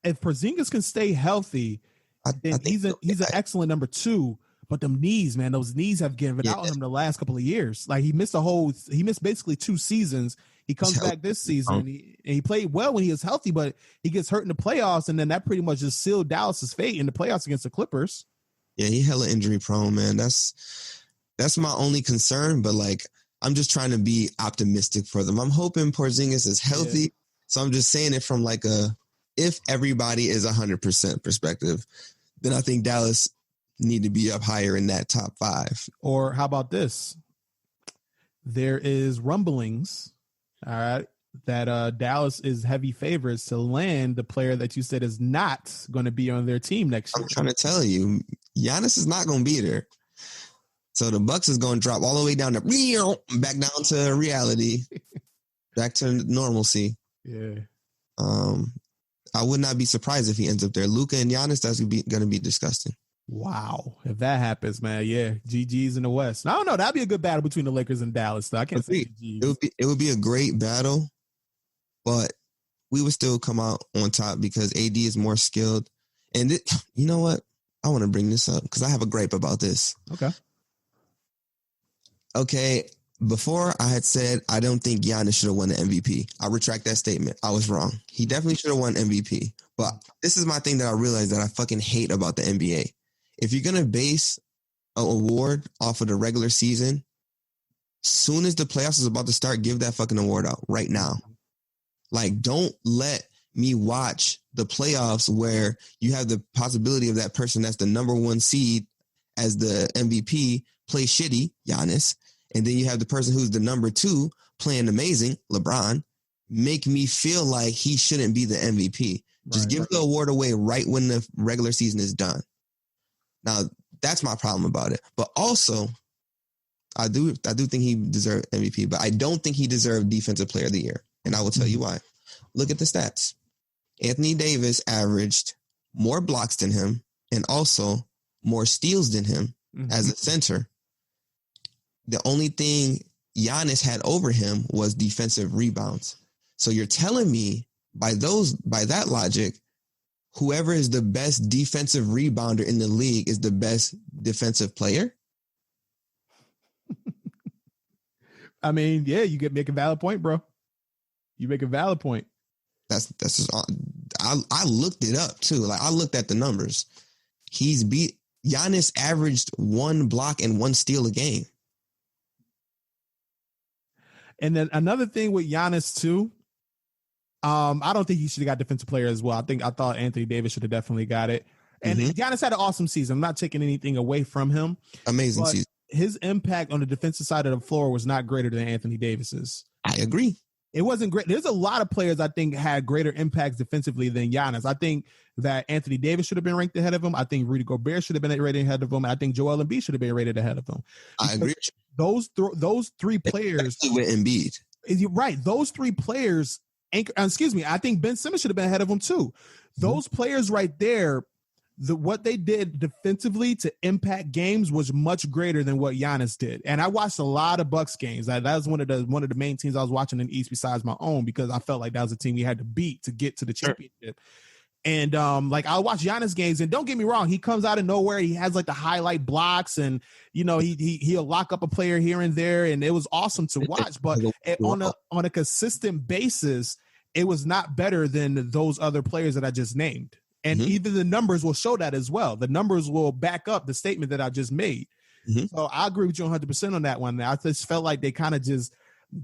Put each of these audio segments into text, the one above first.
if Porzingis can stay healthy, then he's an excellent number 2. But them knees, man, those knees have given out on him the last couple of years. Like he missed basically 2 seasons. He comes back this season and he played well when he was healthy, but he gets hurt in the playoffs, and then that pretty much just sealed Dallas's fate in the playoffs against the Clippers. Yeah, he hella injury prone, man. That's my only concern, but like I'm just trying to be optimistic for them. I'm hoping Porzingis is healthy. Yeah. So I'm just saying it from like if everybody is 100% perspective, then I think Dallas need to be up higher in that top 5. Or how about this? There is rumblings, all right, that Dallas is heavy favorites to land the player that you said is not going to be on their team next year. I'm trying to tell you, Giannis is not going to be there. So the Bucks is going to drop all the way down to back down to reality, back to normalcy. Yeah. I would not be surprised if he ends up there. Luka and Giannis, that's going to be disgusting. Wow. If that happens, man, yeah. GG's in the West. I don't know. That'd be a good battle between the Lakers and Dallas. So I can't say GG's. It would be a great battle, but we would still come out on top because AD is more skilled. And you know what? I want to bring this up because I have a gripe about this. Okay. Before I had said I don't think Giannis should have won the MVP. I retract that statement. I was wrong. He definitely should have won MVP. But this is my thing that I realized that I fucking hate about the NBA. If you're going to base an award off of the regular season, soon as the playoffs is about to start, give that fucking award out right now. Like, don't let me watch the playoffs where you have the possibility of that person that's the number 1 seed as the MVP play shitty, Giannis, and then you have the person who's the number 2 playing amazing, LeBron, make me feel like he shouldn't be the MVP. Just give the award away right when the regular season is done. Now, that's my problem about it. But also, I do think he deserved MVP, but I don't think he deserved Defensive Player of the Year. And I will tell you why. Look at the stats. Anthony Davis averaged more blocks than him and also more steals than him as a center. The only thing Giannis had over him was defensive rebounds. So you're telling me by that logic, whoever is the best defensive rebounder in the league is the best defensive player? I mean, yeah, you make a valid point, bro. You make a valid point. That's just, I looked it up too. Like I looked at the numbers. Giannis averaged 1 block and 1 steal a game. And then another thing with Giannis too, I don't think he should have got defensive player as well. I thought Anthony Davis should have definitely got it. And Giannis had an awesome season. I'm not taking anything away from him. Amazing season. His impact on the defensive side of the floor was not greater than Anthony Davis's. I agree. It wasn't great. There's a lot of players I think had greater impacts defensively than Giannis. I think that Anthony Davis should have been ranked ahead of him. I think Rudy Gobert should have been rated ahead of him. I think Joel Embiid should have been rated ahead of him. I agree. Those 3 players. Especially with Embiid. Right. Those 3 players. I think Ben Simmons should have been ahead of him too. Those players right there, what they did defensively to impact games was much greater than what Giannis did. And I watched a lot of Bucks games. That was one of the main teams I was watching in the East besides my own, because I felt like that was a team we had to beat to get to the championship. And I'll watch Giannis games, and don't get me wrong, he comes out of nowhere. He has like the highlight blocks, and he'll lock up a player here and there, and it was awesome to watch. But on a consistent basis, it was not better than those other players that I just named. And even the numbers will show that as well. The numbers will back up the statement that I just made. So I agree with you 100% on that one. I just felt like they kind of just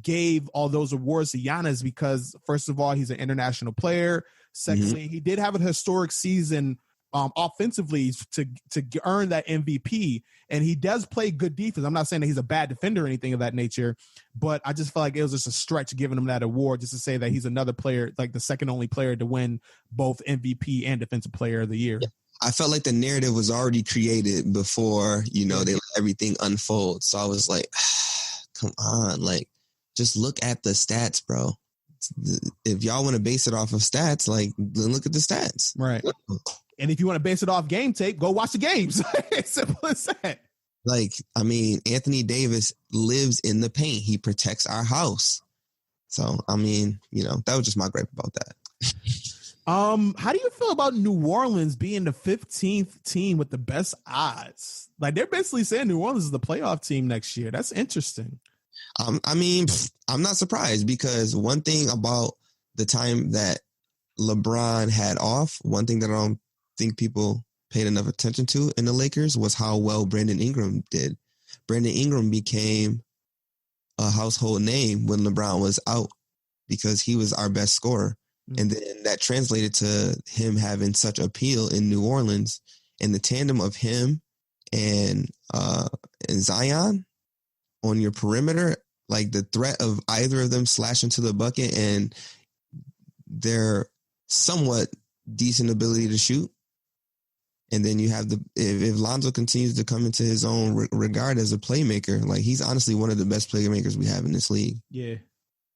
gave all those awards to Giannis because, first of all, he's an international player. Secondly, he did have a historic season offensively to earn that MVP, and he does play good defense. I'm not saying that he's a bad defender or anything of that nature, but I just felt like it was just a stretch giving him that award just to say that he's another player, like the second only player to win both MVP and Defensive Player of the Year. Yeah. I felt like the narrative was already created before, they let everything unfold. So I was like, come on, like, just look at the stats, bro. If y'all want to base it off of stats, like, then look at the stats. Right. And if you want to base it off game tape, go watch the games. It's simple as that. Like, I mean, Anthony Davis lives in the paint. He protects our house. So, I mean, that was just my gripe about that. How do you feel about New Orleans being the 15th team with the best odds? Like, they're basically saying New Orleans is the playoff team next year. That's interesting. I mean, I'm not surprised because one thing about the time that LeBron had off, one thing that I don't think people paid enough attention to in the Lakers was how well Brandon Ingram did. Brandon Ingram became a household name when LeBron was out because he was our best scorer. And then that translated to him having such appeal in New Orleans, and the tandem of him and Zion on your perimeter, like the threat of either of them slashing to the bucket and their somewhat decent ability to shoot. And then you have if Lonzo continues to come into his own regard as a playmaker, like he's honestly one of the best playmakers we have in this league. Yeah.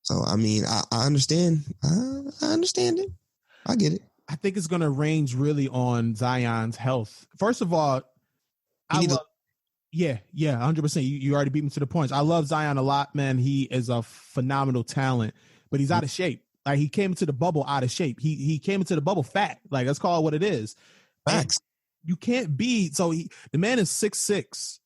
So, I mean, I understand. I understand it. I get it. I think it's going to range really on Zion's health. First of all, yeah, 100%. You already beat me to the points. I love Zion a lot, man. He is a phenomenal talent, but he's out of shape. Like, he came into the bubble out of shape. He came into the bubble fat. Like, let's call it what it is. Facts. You can't be. So the man is 6'6".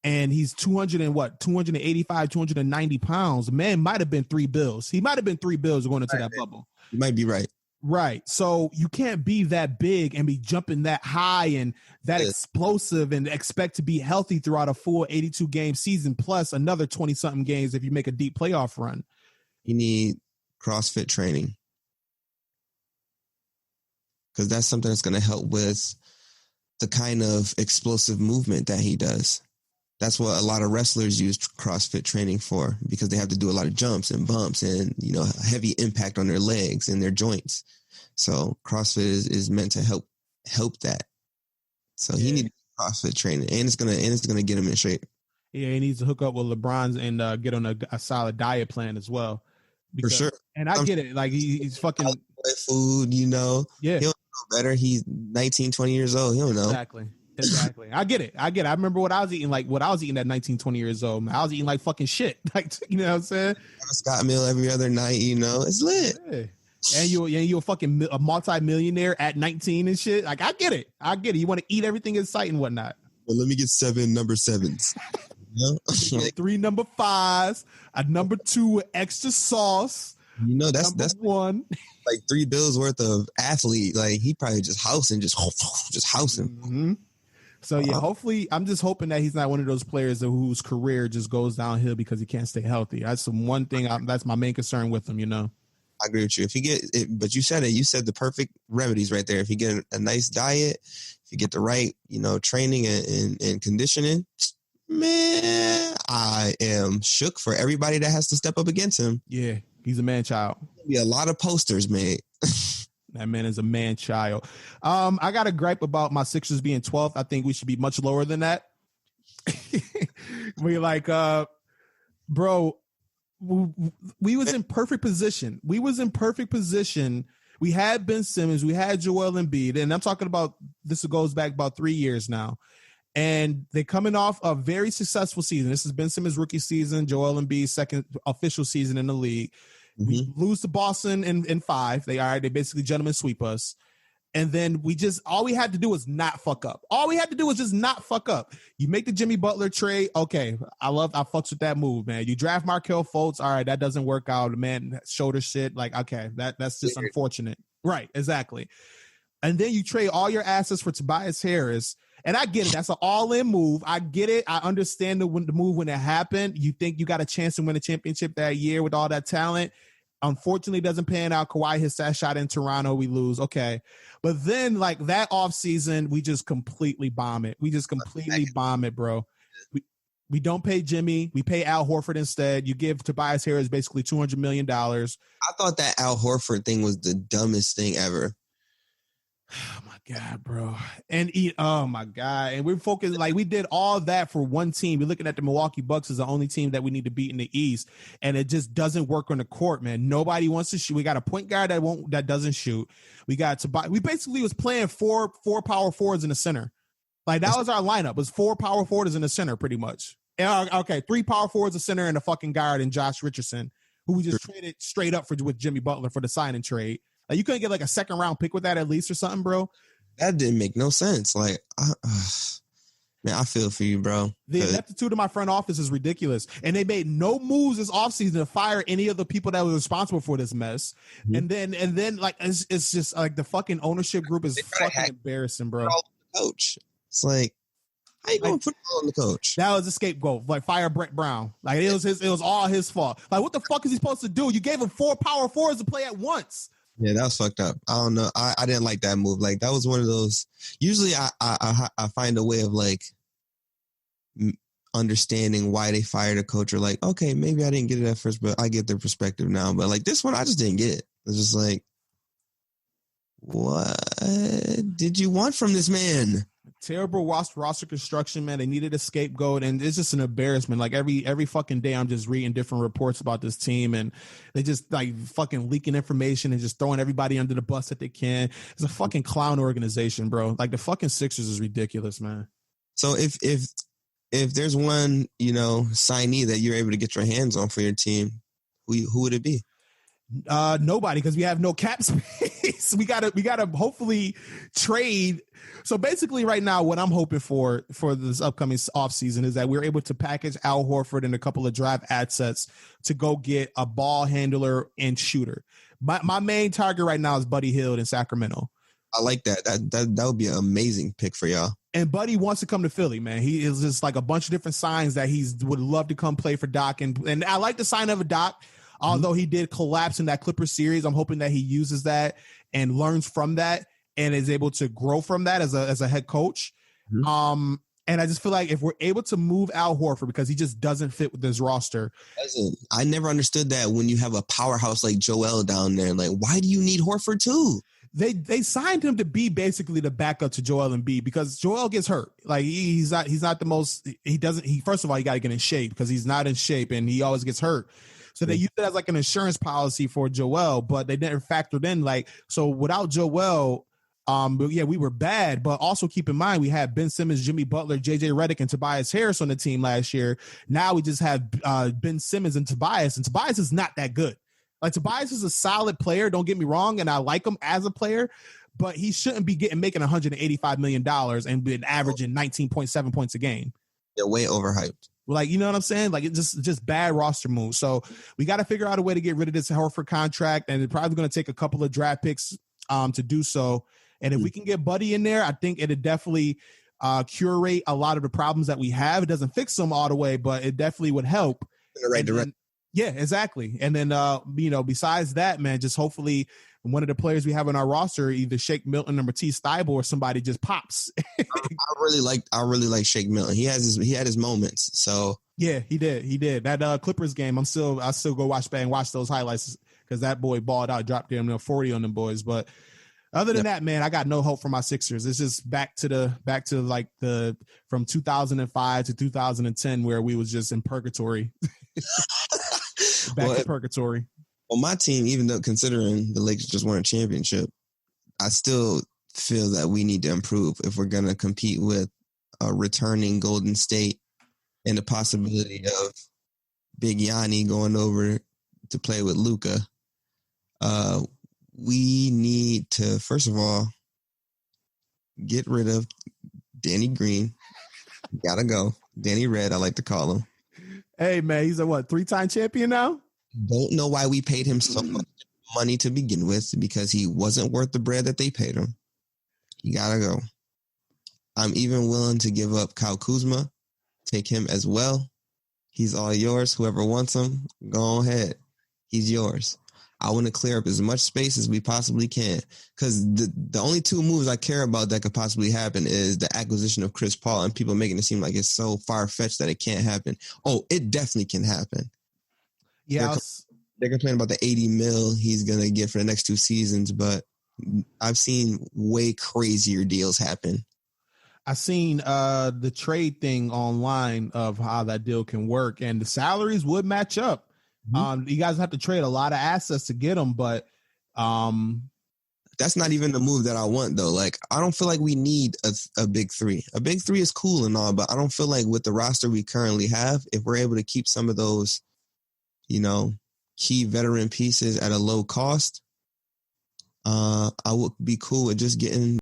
And he's 285, 290 pounds. The man might have been 3 bills. He might have been 3 bills going into that bubble. You might be right. Right. So you can't be that big and be jumping that high and that explosive and expect to be healthy throughout a full 82-game season plus another 20-something games if you make a deep playoff run. You need CrossFit training because that's something that's going to help with the kind of explosive movement that he does. That's what a lot of wrestlers use CrossFit training for because they have to do a lot of jumps and bumps and, you know, heavy impact on their legs and their joints. So CrossFit is meant to help that. So he needs CrossFit training and it's gonna get him in shape. Yeah, he needs to hook up with LeBron's and get on a solid diet plan as well. For sure. And I get it. Like he's fucking food, you know. Yeah. He'll know better. He's 19, 20 years old. He don't know. Exactly. I get it. I remember what I was eating at 19, 20 years old. I was eating like fucking shit. Like, you know what I'm saying? A Scott meal every other night, you know. It's lit. Yeah. And you're fucking a multi-millionaire at 19 and shit. Like, I get it. You want to eat everything in sight and whatnot. Well, let me get 7 number 7s. You know? 3 number 5s, a number 2 with extra sauce. You know, that's 1. Like 3 bills worth of athlete. Like he probably just housing. Mm-hmm. So yeah, hopefully, I'm just hoping that he's not one of those players whose career just goes downhill because he can't stay healthy. That's the one thing. That's my main concern with him. You know, I agree with you. If you get it, but you said it. You said the perfect remedies right there. If you get a nice diet, if you get the right, you know, training and conditioning, man, I am shook for everybody that has to step up against him. Yeah, he's a man child. There'll be a lot of posters made. That man is a man child. I got a gripe about my Sixers being 12th. I think we should be much lower than that. We like, bro, we was in perfect position. We had Ben Simmons. We had Joel Embiid. And I'm talking about, this goes back about 3 years now. And they're coming off a very successful season. This is Ben Simmons' rookie season, Joel Embiid's second official season in the league. We lose to Boston in 5. They basically gentlemen sweep us. And then all we had to do was not fuck up. All we had to do was just not fuck up. You make the Jimmy Butler trade. Okay. I fucks with that move, man. You draft Markelle Fultz. All right. That doesn't work out. Man, shoulder shit. Like, okay, that's just unfortunate. Right. Exactly. And then you trade all your assets for Tobias Harris. And I get it. That's an all-in move. I get it. I understand the move when it happened. You think you got a chance to win a championship that year with all that talent. Unfortunately, it doesn't pan out. Kawhi hits that shot in Toronto. We lose. Okay. But then, like, that offseason, we just completely bomb it. Bro. We don't pay Jimmy. We pay Al Horford instead. You give Tobias Harris basically $200 million. I thought that Al Horford thing was the dumbest thing ever. Oh my God, bro. Oh my God. And we're focused, like, we did all that for one team. We're looking at the Milwaukee Bucks as the only team that we need to beat in the East. And it just doesn't work on the court, man. Nobody wants to shoot. We got a point guard that doesn't shoot. We basically was playing four power forwards in the center. Like, that was our lineup. It was 4 power forwards in the center, pretty much. And, okay, 3 power forwards in the center and a fucking guard and Josh Richardson, who we just traded straight up with Jimmy Butler for the signing trade. Like, you couldn't get like a second round pick with that at least or something, bro. That didn't make no sense. Like, man, I feel for you, bro. The ineptitude of my front office is ridiculous. And they made no moves this offseason to fire any of the people that were responsible for this mess. Mm-hmm. And then like, it's just like the fucking ownership group is fucking embarrassing, bro. Coach. It's like, how you going to put it all on the coach? That was a scapegoat. Like, fire Brett Brown. Like, it was all his fault. Like, what the fuck is he supposed to do? You gave him 4 power forwards to play at once. Yeah, that was fucked up. I don't know. I didn't like that move. Like, that was one of those. Usually I find a way of like understanding why they fired a coach, or like, okay, maybe I didn't get it at first, but I get their perspective now. But like this one, I just didn't get it. It's just like, what did you want from this man? Terrible roster construction, man. They needed a scapegoat, and it's just an embarrassment. Like every fucking day, I'm just reading different reports about this team, and they just like fucking leaking information and just throwing everybody under the bus that they can. It's a fucking clown organization, bro. Like the fucking Sixers is ridiculous, man. So if there's one, signee that you're able to get your hands on for your team, who would it be? Nobody, because we have no cap space. we gotta hopefully trade. So basically right now, what I'm hoping for this upcoming offseason is that we're able to package Al Horford and a couple of draft assets to go get a ball handler and shooter. My main target right now is Buddy Hield in Sacramento. I like that. That would be an amazing pick for y'all. And Buddy wants to come to Philly, man. He is just like a bunch of different signs that would love to come play for Doc. And I like the sign of a Doc. Although he did collapse in that Clippers series, I'm hoping that he uses that and learns from that and is able to grow from that as a head coach. Mm-hmm. And I just feel like if we're able to move Al Horford, because he just doesn't fit with this roster. I never understood that when you have a powerhouse like Joel down there. Like, why do you need Horford too? They signed him to be basically the backup to Joel Embiid, because Joel gets hurt. Like he's not the most. First of all, you got to get in shape, because he's not in shape and he always gets hurt. So they used it as like an insurance policy for Joel, but they didn't factor in so without Joel, we were bad. But also keep in mind, we had Ben Simmons, Jimmy Butler, JJ Redick, and Tobias Harris on the team last year. Now we just have Ben Simmons and Tobias is not that good. Like, Tobias is a solid player, don't get me wrong, and I like him as a player, but he shouldn't be making $185 million and been averaging 19.7 points a game. They're way overhyped. Like, you know what I'm saying? Like, it's just bad roster moves. So we got to figure out a way to get rid of this Horford contract, and it's probably going to take a couple of draft picks to do so. And if we can get Buddy in there, I think it'd definitely curate a lot of the problems that we have. It doesn't fix them all the way, but it definitely would help. In the right direction. Yeah, exactly. And then, besides that, man, just hopefully one of the players we have on our roster, either Shake Milton or Matisse Thybulle, or somebody just pops. I really like Shake Milton. He had his moments. So yeah, he did. That Clippers game, I still go watch those highlights, because that boy balled out, dropped them 40 on them boys. But other than that, man, I got no hope for my Sixers. It's just back to from 2005 to 2010, where we was just in purgatory. To purgatory. Well, my team, even though considering the Lakers just won a championship, I still feel that we need to improve if we're going to compete with a returning Golden State and the possibility of Big Yanni going over to play with Luka. We need to, first of all, get rid of Danny Green. Gotta go. Danny Red, I like to call him. Hey, man, he's a 3-time champion now? Don't know why we paid him so much money to begin with, because he wasn't worth the bread that they paid him. You gotta go. I'm even willing to give up Kyle Kuzma, take him as well. He's all yours. Whoever wants him, go ahead. He's yours. I want to clear up as much space as we possibly can, because the only 2 moves I care about that could possibly happen is the acquisition of Chris Paul, and people making it seem like it's so far-fetched that it can't happen. Oh, it definitely can happen. Yeah, they're complaining about the $80 million he's going to get for the next 2 seasons, but I've seen way crazier deals happen. I seen the trade thing online of how that deal can work, and the salaries would match up. You guys have to trade a lot of assets to get them, but that's not even the move that I want, though. Like, I don't feel like we need a big 3. A big 3 is cool and all, but I don't feel like with the roster we currently have, if we're able to keep some of those, key veteran pieces at a low cost, I would be cool with just getting